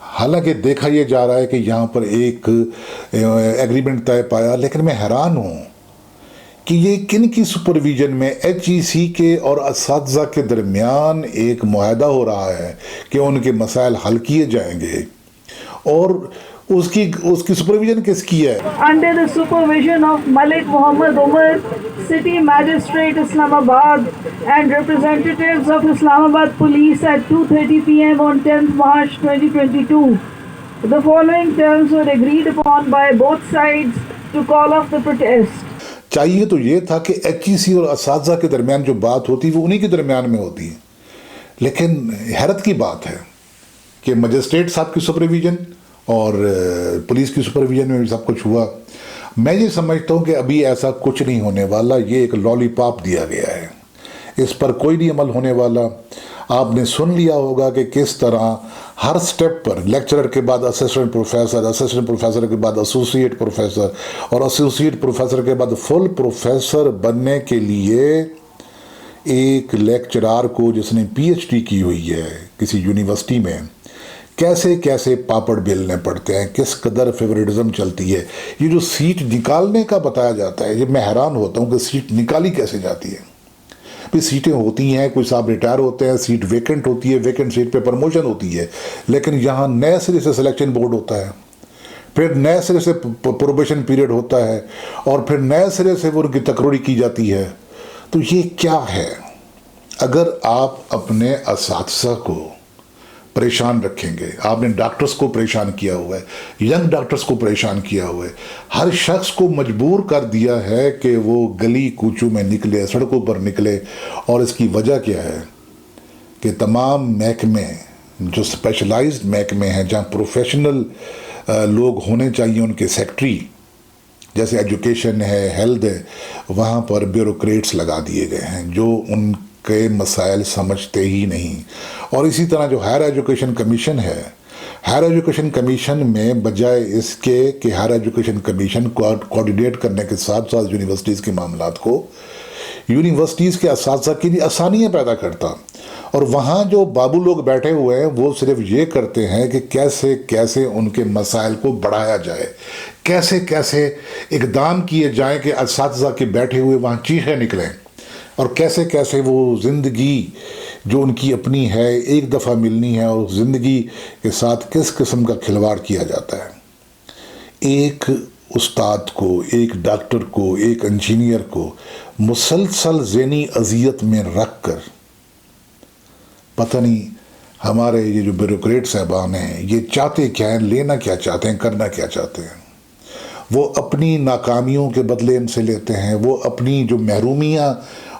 حالانکہ دیکھا یہ جا رہا ہے کہ یہاں پر ایک ایگریمنٹ طے پایا، لیکن میں حیران ہوں کہ یہ کن کی سپرویژن میں ایچ ای سی کے اور اساتذہ کے درمیان ایک معاہدہ ہو رہا ہے کہ ان کے مسائل حل کیے جائیں گے، اور اس کی سپرویژن کس کی ہے؟ Under the supervision of Malik Muhammad Umar, City Magistrate Islamabad, and representatives of Islamabad Police at 2:30 p.m. on 10th March 2022. The following terms were agreed upon by both sides to call off the protest. چاہیے تو یہ تھا کہ H E سی اور اساتذہ کے درمیان جو بات ہوتی وہ انہی کے درمیان میں ہوتی ہے، لیکن حیرت کی بات ہے کہ مجسٹریٹ صاحب کی سپرویژن اور پولیس کی سپرویژن میں بھی سب کچھ ہوا۔ میں یہ سمجھتا ہوں کہ ابھی ایسا کچھ نہیں ہونے والا، یہ ایک لالی پاپ دیا گیا ہے، اس پر کوئی نہیں عمل ہونے والا۔ آپ نے سن لیا ہوگا کہ کس طرح ہر سٹیپ پر لیکچرر کے بعد اسسٹنٹ پروفیسر، اسسٹنٹ پروفیسر کے بعد ایسوسیٹ پروفیسر، اور ایسوسیٹ پروفیسر کے بعد فل پروفیسر بننے کے لیے ایک لیکچرار کو جس نے پی ایچ ڈی کی ہوئی ہے کسی یونیورسٹی میں کیسے کیسے پاپڑ بیلنے پڑتے ہیں، کس قدر فیوریٹزم چلتی ہے۔ یہ جو سیٹ نکالنے کا بتایا جاتا ہے، یہ میں حیران ہوتا ہوں کہ سیٹ نکالی کیسے جاتی ہے۔ بھی سیٹیں ہوتی ہیں، کوئی صاحب ریٹائر ہوتے ہیں، سیٹ ویکنٹ ہوتی ہے، ویکنٹ سیٹ پہ پروموشن ہوتی ہے، لیکن یہاں نئے سرے سے سلیکشن بورڈ ہوتا ہے، پھر نئے سرے سے پروبیشن پیریڈ ہوتا ہے، اور پھر نئے سرے سے وہ ان کی تقرری کی جاتی ہے۔ تو یہ کیا ہے؟ اگر آپ اپنے اساتذہ کو پریشان رکھیں گے، آپ نے ڈاکٹرز کو پریشان کیا ہوا ہے، ینگ ڈاکٹرز کو پریشان کیا ہوا ہے، ہر شخص کو مجبور کر دیا ہے کہ وہ گلی کوچوں میں نکلے، سڑکوں پر نکلے، اور اس کی وجہ کیا ہے کہ تمام محکمے جو اسپیشلائزڈ محکمے ہیں، جہاں پروفیشنل لوگ ہونے چاہیے، ان کے سیکٹری جیسے ایجوکیشن ہے، ہیلتھ ہے، وہاں پر بیوروکریٹس لگا دیے گئے ہیں جو ان کے مسائل سمجھتے ہی نہیں۔ اور اسی طرح جو ہائر ایجوکیشن کمیشن ہے، ہائر ایجوکیشن کمیشن میں بجائے اس کے کہ ہائر ایجوکیشن کمیشن کوآرڈینیٹ کرنے کے ساتھ ساتھ یونیورسٹیز کے معاملات کو یونیورسٹیز کے اساتذہ کے لیے آسانیاں پیدا کرتا، اور وہاں جو بابو لوگ بیٹھے ہوئے ہیں وہ صرف یہ کرتے ہیں کہ کیسے کیسے ان کے مسائل کو بڑھایا جائے، کیسے کیسے اقدام کیے جائیں کہ اساتذہ کے بیٹھے ہوئے وہاں چیخیں نکلیں، اور کیسے کیسے وہ زندگی جو ان کی اپنی ہے ایک دفعہ ملنی ہے، اور زندگی کے ساتھ کس قسم کا کھلواڑ کیا جاتا ہے۔ ایک استاد کو، ایک ڈاکٹر کو، ایک انجینئر کو مسلسل ذہنی اذیت میں رکھ کر، پتہ نہیں ہمارے یہ جو بیوروکریٹ صاحبان ہیں یہ چاہتے کیا ہیں، لینا کیا چاہتے ہیں، کرنا کیا چاہتے ہیں۔ وہ اپنی ناکامیوں کے بدلے ان سے لیتے ہیں، وہ اپنی جو محرومیاں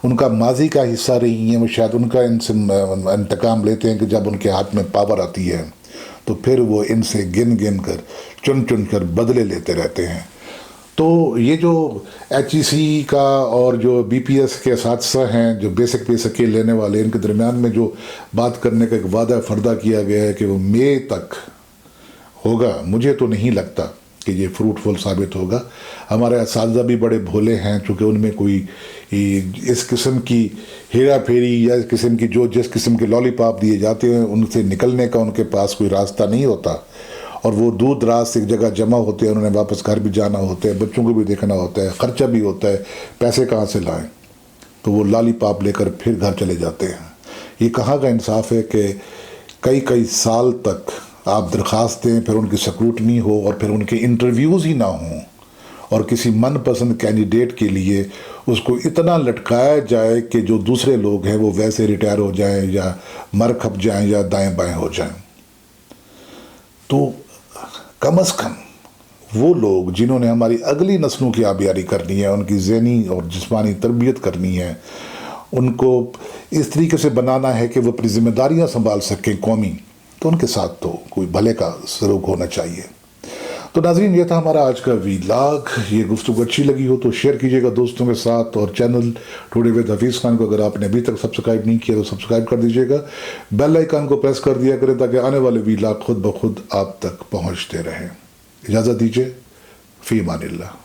ان کا ماضی کا حصہ رہی ہیں، وہ شاید ان کا ان سے انتقام لیتے ہیں کہ جب ان کے ہاتھ میں پاور آتی ہے تو پھر وہ ان سے گن گن کر چن چن کر بدلے لیتے رہتے ہیں۔ تو یہ جو ایچ ای سی کا اور جو بی پی ایس کے اساتذہ ہیں جو بیسک پے سکیل لینے والے، ان کے درمیان میں جو بات کرنے کا ایک وعدہ فردہ کیا گیا ہے کہ وہ مئی تک ہوگا، مجھے تو نہیں لگتا کہ یہ فروٹفل ثابت ہوگا۔ ہمارے اساتذہ بھی بڑے بھولے ہیں، چونکہ ان میں کوئی اس قسم کی ہیرا پھیری یا اس قسم کی جس قسم کے لالی پاپ دیے جاتے ہیں ان سے نکلنے کا ان کے پاس کوئی راستہ نہیں ہوتا، اور وہ دور دراز سے ایک جگہ جمع ہوتے ہیں، انہوں نے واپس گھر بھی جانا ہوتا ہے، بچوں کو بھی دیکھنا ہوتا ہے، خرچہ بھی ہوتا ہے، پیسے کہاں سے لائیں، تو وہ لالی پاپ لے کر پھر گھر چلے جاتے ہیں۔ یہ کہاں کا انصاف ہے کہ کئی سال تک آپ درخواست دیں، پھر ان کی سکروٹنی ہو، اور پھر ان کے انٹرویوز ہی نہ ہوں، اور کسی من پسند کینڈیڈیٹ کے لیے اس کو اتنا لٹکایا جائے کہ جو دوسرے لوگ ہیں وہ ویسے ریٹائر ہو جائیں یا مر کھپ جائیں یا دائیں بائیں ہو جائیں۔ تو کم از کم وہ لوگ جنہوں نے ہماری اگلی نسلوں کی آبیاری کرنی ہے، ان کی ذہنی اور جسمانی تربیت کرنی ہے، ان کو اس طریقے سے بنانا ہے کہ وہ اپنی ذمہ داریاں سنبھال سکیں قومی، تو ان کے ساتھ تو کوئی بھلے کا سلوک ہونا چاہیے۔ تو ناظرین، یہ تھا ہمارا آج کا ویلاگ۔ یہ گفتگو اچھی لگی ہو تو شیئر کیجیے گا دوستوں کے ساتھ، اور channel today with Hafeez Khan کو اگر آپ نے ابھی تک سبسکرائب نہیں کیا تو سبسکرائب کر دیجیے گا، بیل آئیکن کو پریس کر دیا کریں تاکہ آنے والے ویلاگ خود بخود آپ تک پہنچتے رہیں۔ اجازت دیجیے، فی امان اللہ۔